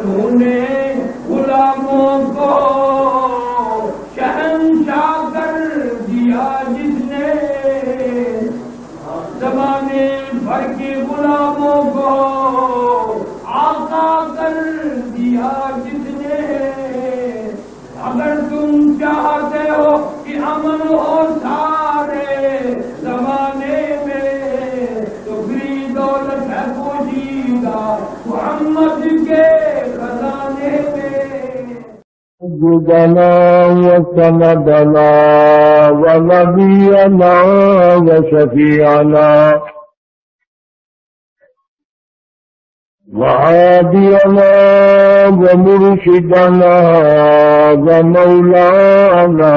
तूने गुलामों को शहंशाह कर दिया जिसने, ज़माने भर के गुलामों को आका कर दिया जिसने। अगर तुम चाहते हो कि अमन हो सारे ज़माने में, तो फ्री दौलत है पोशीदा मोहम्मद के खजाने में। सय्यदना व सनदना व नबियना व शफीअना व हादियना व मुर्शिदना व मौलाना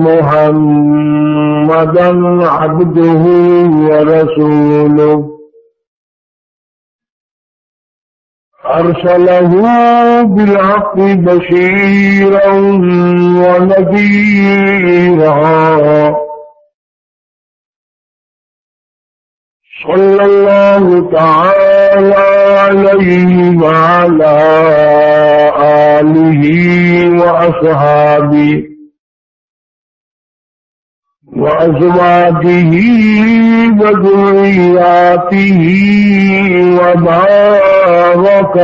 मुहम्मदन अब्दुहु व रसूलुहु अरसलहु बिलहक़्क़ि बशीरन व नज़ीरा सल्लल्लाहु तआला अलैहि व अला आलिहि व अस्हाबिहि व अज़वाजिहि व ज़ुर्रिय्यातिहि व बारक